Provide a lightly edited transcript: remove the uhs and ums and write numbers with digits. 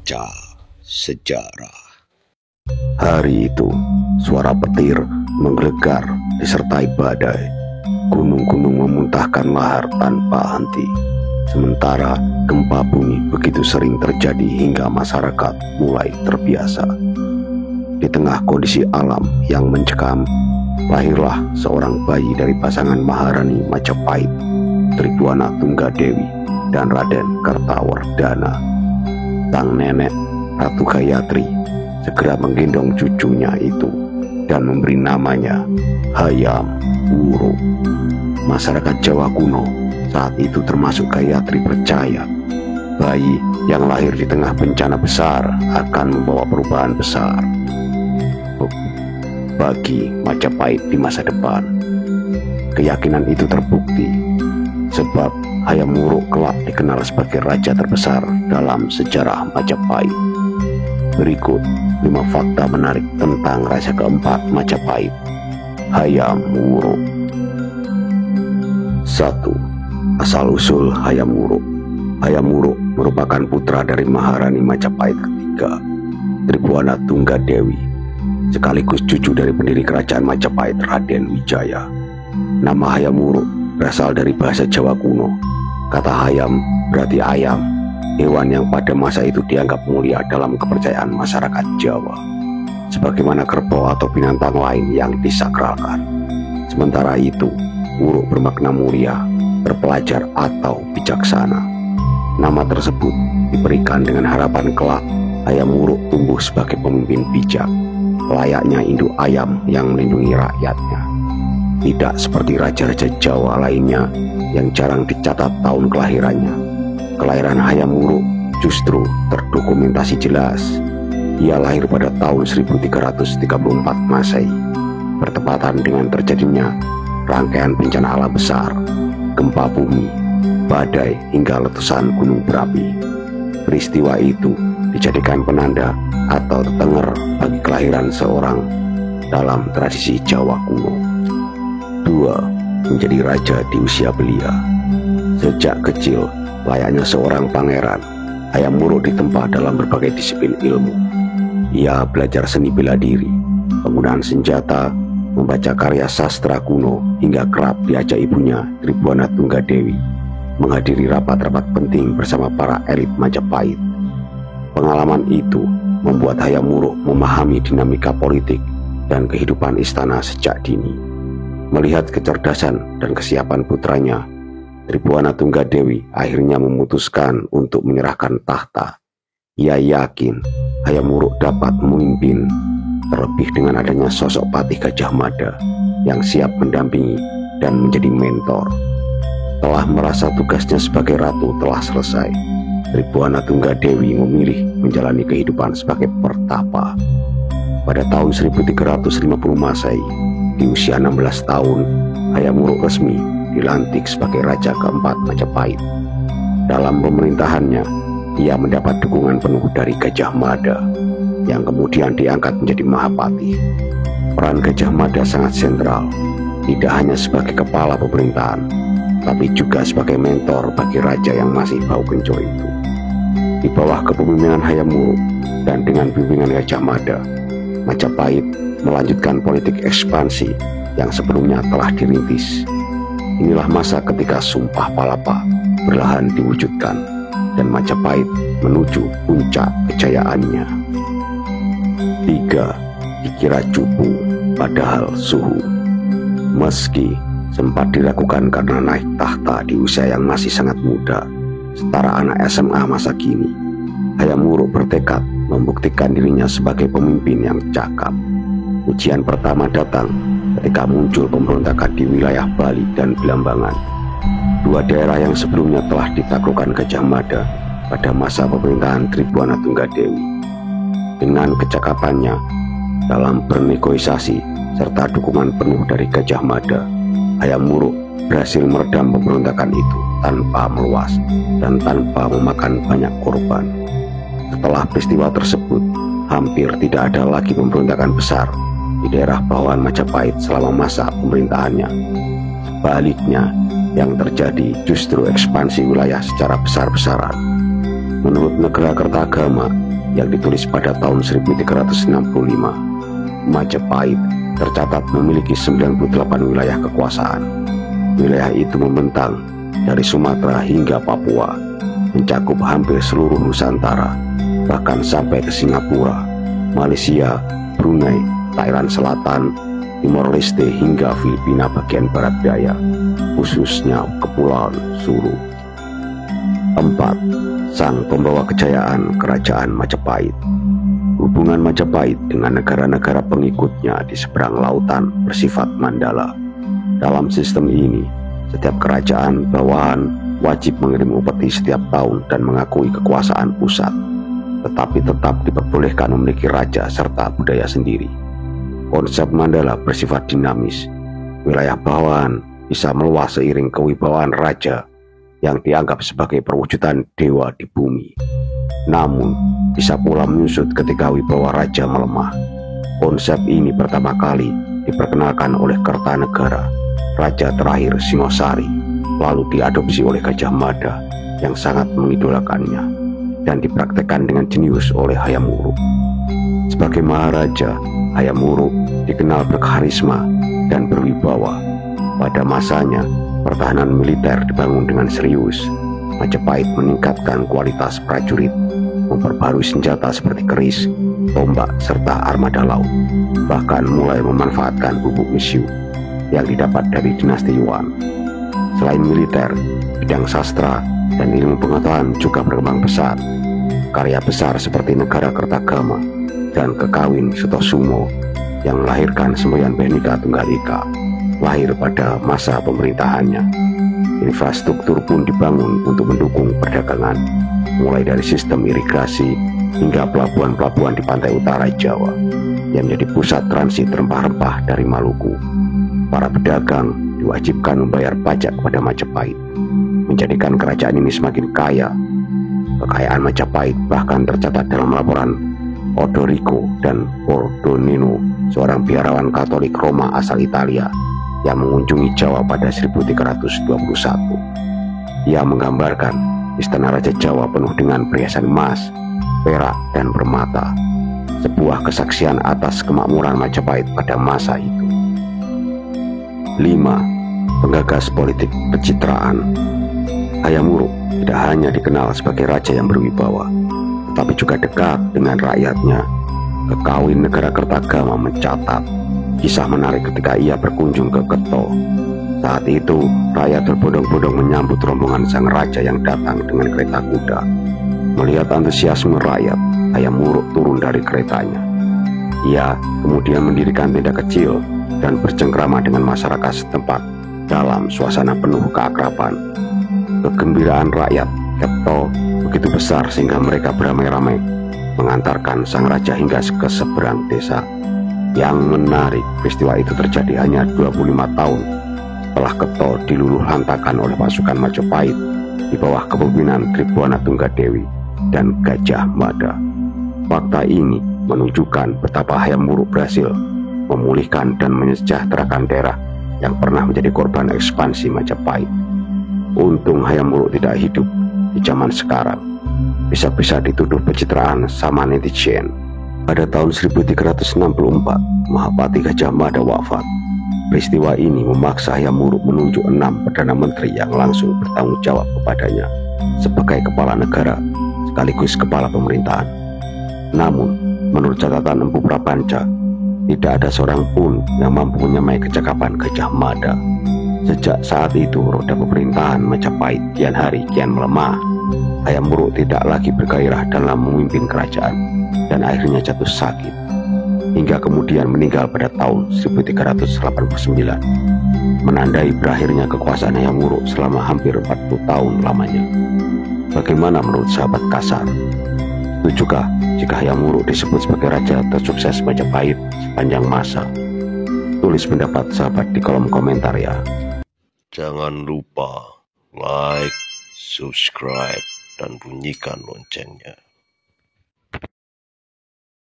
Baca Sejarah. Hari itu, suara petir menggelegar disertai badai. Gunung-gunung memuntahkan lahar tanpa henti. Sementara gempa bumi begitu sering terjadi hingga masyarakat mulai terbiasa. Di tengah kondisi alam yang mencekam, lahirlah seorang bayi dari pasangan Maharani Majapahit, Tribhuwana Tunggadewi dan Raden Kertawardhana. Sang nenek, Ratu Gayatri, segera menggendong cucunya itu dan memberi namanya Hayam Wuruk. Masyarakat Jawa kuno saat itu termasuk Gayatri percaya bayi yang lahir di tengah bencana besar akan membawa perubahan besar bagi Majapahit di masa depan. Keyakinan itu terbukti sebab Hayam Wuruk kelak dikenal sebagai raja terbesar dalam sejarah Majapahit. Berikut 5 fakta menarik tentang raja keempat Majapahit, Hayam Wuruk. 1. Asal-usul Hayam Wuruk. Hayam Wuruk merupakan putra dari Maharani Majapahit ketiga, Tribhuwana Tunggadewi, sekaligus cucu dari pendiri kerajaan Majapahit Raden Wijaya. Nama Hayam Wuruk berasal dari bahasa Jawa kuno. Kata hayam berarti ayam, hewan yang pada masa itu dianggap mulia dalam kepercayaan masyarakat Jawa, sebagaimana kerbau atau binatang lain yang disakralkan. Sementara itu, Wuruk bermakna mulia, terpelajar atau bijaksana. Nama tersebut diberikan dengan harapan kelak Hayam Wuruk tumbuh sebagai pemimpin bijak, layaknya induk ayam yang melindungi rakyatnya. Tidak seperti raja-raja Jawa lainnya yang jarang dicatat tahun kelahirannya. Kelahiran Hayam Wuruk justru terdokumentasi jelas. Ia lahir pada tahun 1334 Masehi, bertepatan dengan terjadinya rangkaian bencana alam besar, gempa bumi, badai hingga letusan gunung berapi. Peristiwa itu dijadikan penanda atau tetenger bagi kelahiran seorang dalam tradisi Jawa kuno. 2. Menjadi raja di usia belia. Sejak kecil, layaknya seorang pangeran, Hayam Wuruk ditempa dalam berbagai disiplin ilmu. Ia belajar seni bela diri, penggunaan senjata, membaca karya sastra kuno, hingga kerap diajak ibunya, Tribhuwana Tunggadewi, menghadiri rapat-rapat penting bersama para elit Majapahit. Pengalaman itu membuat Hayam Wuruk memahami dinamika politik dan kehidupan istana sejak dini. Melihat kecerdasan dan kesiapan putranya, Tribhuwana Tunggadewi akhirnya memutuskan untuk menyerahkan tahta. Ia yakin Hayam Wuruk dapat memimpin, terlebih dengan adanya sosok Patih Gajah Mada yang siap mendampingi dan menjadi mentor. Setelah merasa tugasnya sebagai ratu telah selesai, Tribhuwana Tunggadewi memilih menjalani kehidupan sebagai pertapa. Pada tahun 1350 Masehi, di usia 16 tahun, Hayam Wuruk resmi dilantik sebagai raja keempat Majapahit. Dalam pemerintahannya, ia mendapat dukungan penuh dari Gajah Mada, yang kemudian diangkat menjadi Mahapatih. Peran Gajah Mada sangat sentral, tidak hanya sebagai kepala pemerintahan, tapi juga sebagai mentor bagi raja yang masih bau kencur itu. Di bawah kepemimpinan Hayam Wuruk dan dengan bimbingan Gajah Mada, Majapahit melanjutkan politik ekspansi yang sebelumnya telah dirintis. Inilah masa ketika Sumpah Palapa perlahan diwujudkan dan Majapahit menuju puncak kejayaannya. 3. Dikira cupu padahal suhu. Meski sempat diragukan karena naik tahta di usia yang masih sangat muda, setara anak SMA masa kini, Hayam Wuruk bertekad membuktikan dirinya sebagai pemimpin yang cakap. Ujian pertama datang ketika muncul pemberontakan di wilayah Bali dan Belambangan, dua daerah yang sebelumnya telah ditaklukkan Gajah Mada pada masa pemerintahan Tribhuwana Tunggadewi. Dengan kecakapannya dalam bernegosiasi serta dukungan penuh dari Gajah Mada, Hayam Wuruk berhasil meredam pemberontakan itu tanpa meluas dan tanpa memakan banyak korban. Setelah peristiwa tersebut, hampir tidak ada lagi pemberontakan besar di daerah bawahan Majapahit selama masa pemerintahannya. Sebaliknya, yang terjadi justru ekspansi wilayah secara besar-besaran. Menurut Negara Kertagama, yang ditulis pada tahun 1365, Majapahit tercatat memiliki 98 wilayah kekuasaan. Wilayah itu membentang dari Sumatera hingga Papua, mencakup hampir seluruh Nusantara, bahkan sampai ke Singapura, Malaysia, Brunei, Thailand Selatan, Timor Leste hingga Filipina bagian barat daya, khususnya Kepulauan Sulu. 4. Sang pembawa kejayaan Kerajaan Majapahit. Hubungan Majapahit dengan negara-negara pengikutnya di seberang lautan bersifat mandala. Dalam sistem ini, setiap kerajaan bawahan wajib mengirim upeti setiap tahun dan mengakui kekuasaan pusat, tetapi tetap diperbolehkan memiliki raja serta budaya sendiri. Konsep mandala bersifat dinamis. Wilayah bawahan bisa meluas seiring kewibawaan raja yang dianggap sebagai perwujudan dewa di bumi. Namun, bisa pula menyusut ketika wibawa raja melemah. Konsep ini pertama kali diperkenalkan oleh Kertanegara, raja terakhir Singosari, lalu diadopsi oleh Gajah Mada yang sangat mengidolakannya, dan dipraktekkan dengan jenius oleh Hayam Wuruk. Sebagai Maharaja, Hayam Wuruk dikenal berkarisma dan berwibawa. Pada masanya, pertahanan militer dibangun dengan serius. Majapahit meningkatkan kualitas prajurit, memperbarui senjata seperti keris, tombak, serta armada laut, bahkan mulai memanfaatkan bubuk mesiu yang didapat dari dinasti Yuan. Selain militer, bidang sastra dan ilmu pengetahuan juga berkembang pesat. Karya besar seperti Negara Kertagama dan Kekawin Sutosumo yang melahirkan semboyan Bhinneka Tunggal Ika lahir pada masa pemerintahannya. Infrastruktur pun dibangun untuk mendukung perdagangan, mulai dari sistem irigasi hingga pelabuhan-pelabuhan di pantai utara Jawa yang menjadi pusat transit rempah-rempah dari Maluku. Para pedagang diwajibkan membayar pajak kepada Majapahit, menjadikan kerajaan ini semakin kaya. Kekayaan Majapahit bahkan tercatat dalam laporan Odorico dan Bordonino, seorang biarawan Katolik Roma asal Italia yang mengunjungi Jawa pada 1321. Ia menggambarkan istana Raja Jawa penuh dengan perhiasan emas, perak, dan permata, sebuah kesaksian atas kemakmuran Majapahit pada masa itu. 5. Penggagas politik pencitraan. Hayam Wuruk tidak hanya dikenal sebagai raja yang berwibawa, tetapi juga dekat dengan rakyatnya. Kekawin Negara Kertagama mencatat kisah menarik ketika ia berkunjung ke Keto. Saat itu, rakyat berbondong-bondong menyambut rombongan sang raja yang datang dengan kereta kuda. Melihat antusiasme rakyat, Hayam Wuruk turun dari keretanya. Ia kemudian mendirikan tenda kecil dan bercengkrama dengan masyarakat setempat dalam suasana penuh keakraban. Kegembiraan rakyat Keto begitu besar sehingga mereka beramai-ramai mengantarkan sang raja hingga ke seberang desa. Yang menarik, peristiwa itu terjadi hanya 25 tahun setelah Keto diluluh lantakan oleh pasukan Majapahit di bawah kepemimpinan Tribhuwana Tunggadewi dan Gajah Mada. Fakta ini menunjukkan betapa Hayam Wuruk berhasil memulihkan dan mensejahterakan daerah yang pernah menjadi korban ekspansi Majapahit. Untung Hayam Wuruk tidak hidup di zaman sekarang, bisa-bisa dituduh pencitraan sama netizen. Pada tahun 1364, Mahapati Gajah Mada wafat. Peristiwa ini memaksa Hayam Wuruk menunjuk 6 Perdana Menteri yang langsung bertanggung jawab kepadanya sebagai kepala negara sekaligus kepala pemerintahan. Namun, menurut catatan Empu Prapanca, tidak ada seorang pun yang mampu menyamai kecakapan Gajah Mada. Sejak saat itu, roda pemerintahan Majapahit kian hari kian melemah. Hayam Wuruk tidak lagi bergairah dalam memimpin kerajaan dan akhirnya jatuh sakit, hingga kemudian meninggal pada tahun 1389, menandai berakhirnya kekuasaan Hayam Wuruk selama hampir 40 tahun lamanya. Bagaimana menurut sahabat Kasar? Setujukah jika Hayam Wuruk disebut sebagai raja tersukses Majapahit sepanjang masa? Tulis pendapat sahabat di kolom komentar ya. Jangan lupa like, subscribe, dan bunyikan loncengnya.